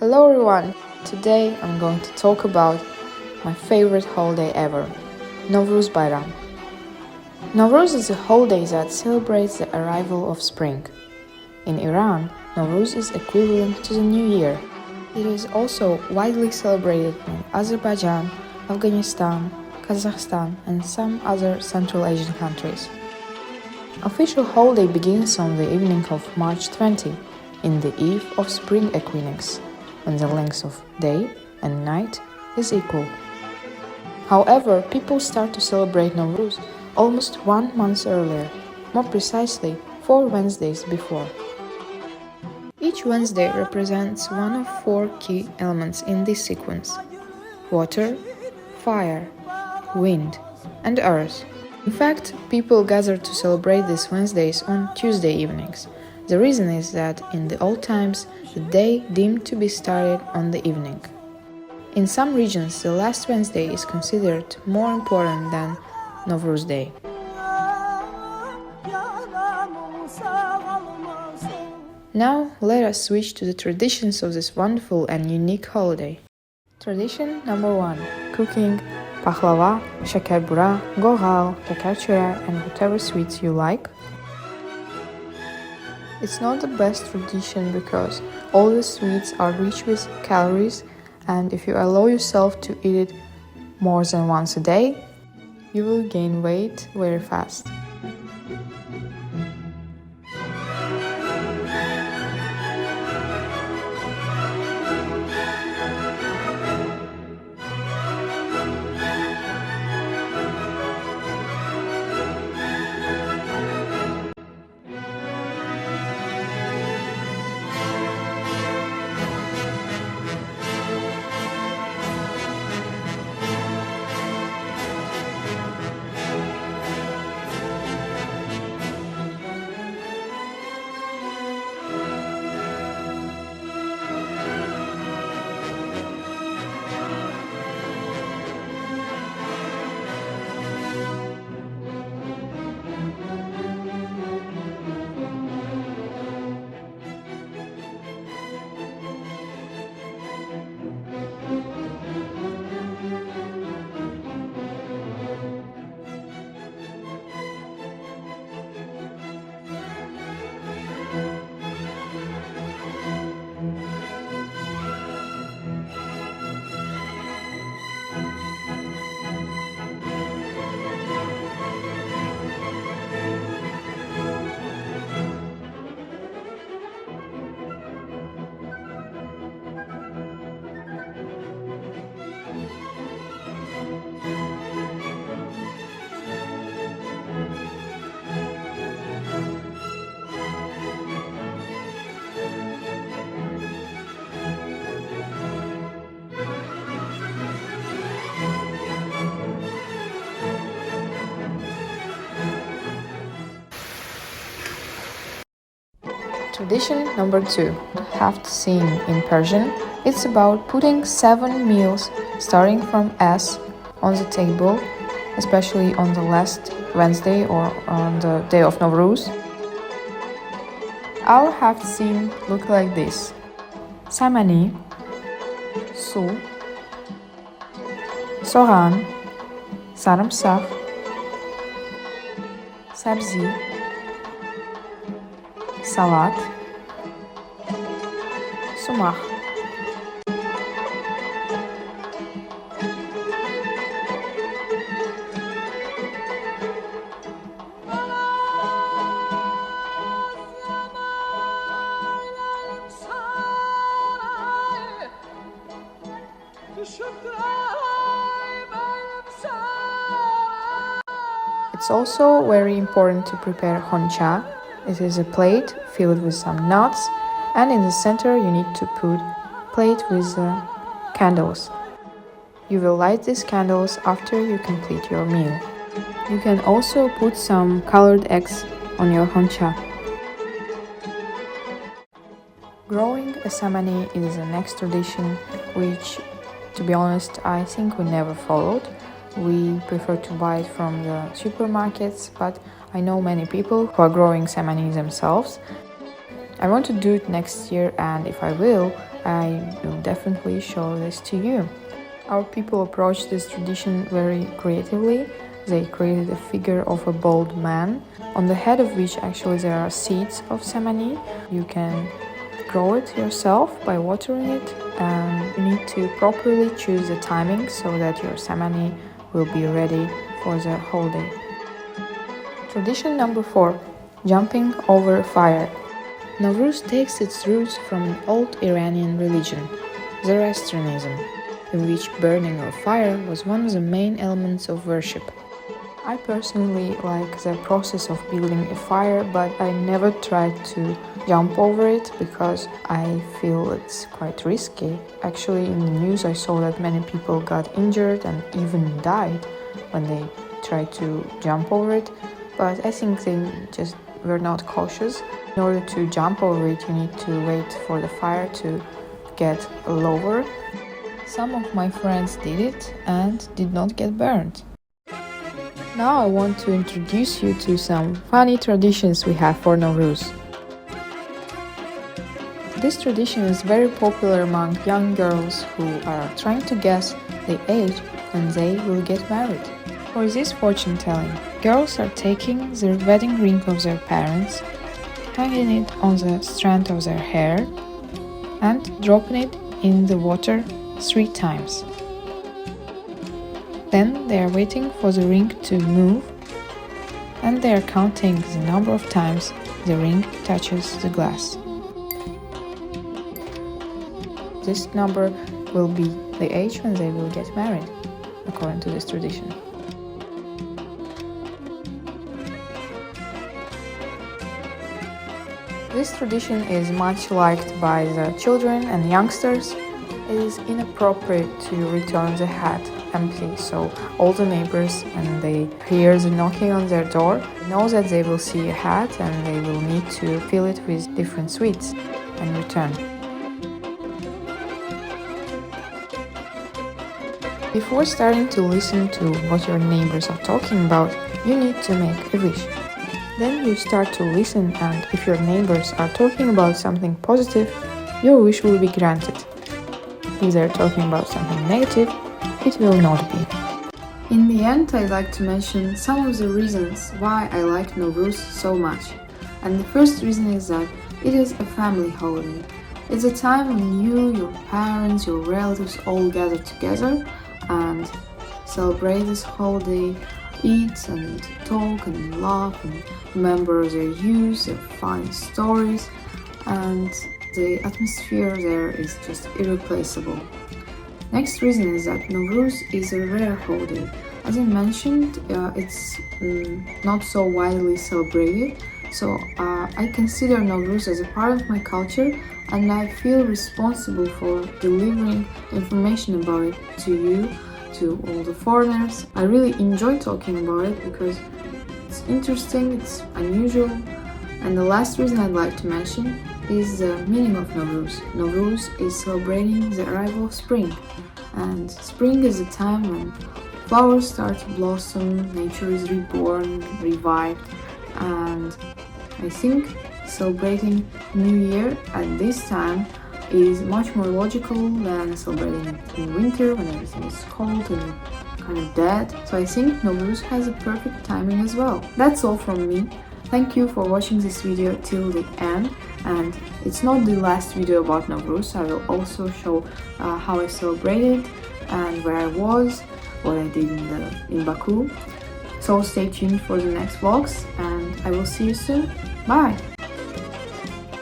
Hello everyone! Today I'm going to talk about my favorite holiday ever, Novruz Bayram. Novruz is a holiday that celebrates the arrival of spring. In Iran, Novruz is equivalent to the New Year. It is also widely celebrated in Azerbaijan, Afghanistan, Kazakhstan, and some other Central Asian countries. Official holiday begins on the evening of March 20, in the eve of spring equinox, when the length of day and night is equal. However, people start to celebrate Nowruz almost 1 month earlier, more precisely 4 Wednesdays before. Each Wednesday represents one of 4 key elements in this sequence: water, fire, wind, and earth. In fact, people gather to celebrate these Wednesdays on Tuesday evenings. The reason is that in the old times, the day deemed to be started on the evening. In some regions, the last Wednesday is considered more important than Novruz Day. Now, let us switch to the traditions of this wonderful and unique holiday. Tradition number 1: cooking pakhlava, şekerbura, goğal, şekerçöre, and whatever sweets you like. It's not the best tradition because all the sweets are rich with calories, and if you allow yourself to eat it more than once a day, you will gain weight very fast. Tradition number 2, Haft Sin in Persian. It's about putting 7 meals starting from S on the table, especially on the last Wednesday or on the day of Novruz. Our Haft Sin look like this: samani, su, soğan, sarımsak, sabzi, salat, sumak. It's also very important to prepare Khoncha. It is a plate filled with some nuts, and in the center you need to put plate with candles. You will light these candles after you complete your meal. You can also put some colored eggs on your Khoncha. Growing a samani is the next tradition, which, to be honest, I think we never followed. We prefer to buy it from the supermarkets, but I know many people who are growing samani themselves. I want to do it next year, and if I will, I will definitely show this to you. Our people approached this tradition very creatively. They created a figure of a bald man, on the head of which actually there are seeds of samani. You can grow it yourself by watering it, and you need to properly choose the timing so that your samani will be ready for the holiday. Tradition number 4. Jumping over fire. Novruz takes its roots from an old Iranian religion, Zoroastrianism, in which burning of fire was one of the main elements of worship. I personally like the process of building a fire, but I never tried to jump over it because I feel it's quite risky. Actually, in the news I saw that many people got injured and even died when they tried to jump over it, but I think they just were not cautious. In order to jump over it, you need to wait for the fire to get lower. Some of my friends did it and did not get burned. Now I want to introduce you to some funny traditions we have for Nowruz. This tradition is very popular among young girls who are trying to guess the age when they will get married. For this fortune telling, girls are taking the wedding ring of their parents, hanging it on the strand of their hair, and dropping it in the water 3 times. Then they are waiting for the ring to move, and they are counting the number of times the ring touches the glass. This number will be the age when they will get married, according to this tradition. This tradition is much liked by the children and youngsters. It is inappropriate to return the hat empty, so all the neighbors, when they hear the knocking on their door, know that they will see a hat and they will need to fill it with different sweets and return. Before starting to listen to what your neighbors are talking about, you need to make a wish. Then you start to listen, and if your neighbors are talking about something positive, your wish will be granted. If they're talking about something negative, it will not be. In the end, I'd like to mention some of the reasons why I like Novruz so much. And the first reason is that it is a family holiday. It's a time when you, your parents, your relatives all gather together and celebrate this holiday, eat and talk and laugh and remember their youth, their funny stories, and the atmosphere there is just irreplaceable. Next reason is that Novruz is a rare holiday. As I mentioned, it's not so widely celebrated, so I consider Novruz as a part of my culture, and I feel responsible for delivering information about it to you, to all the foreigners. I really enjoy talking about it because it's interesting, it's unusual. And the last reason I'd like to mention is the meaning of Novruz. Novruz is celebrating the arrival of spring, and spring is a time when flowers start to blossom, nature is reborn, revived, and I think celebrating New Year at this time is much more logical than celebrating it in winter when everything is cold and kind of dead. So I think Novruz has a perfect timing as well. That's all from me. Thank you for watching this video till the end, and it's not the last video about Novruz. I will also show how I celebrated and where I was, what I did in Baku. So stay tuned for the next vlogs, and I will see you soon. Bye!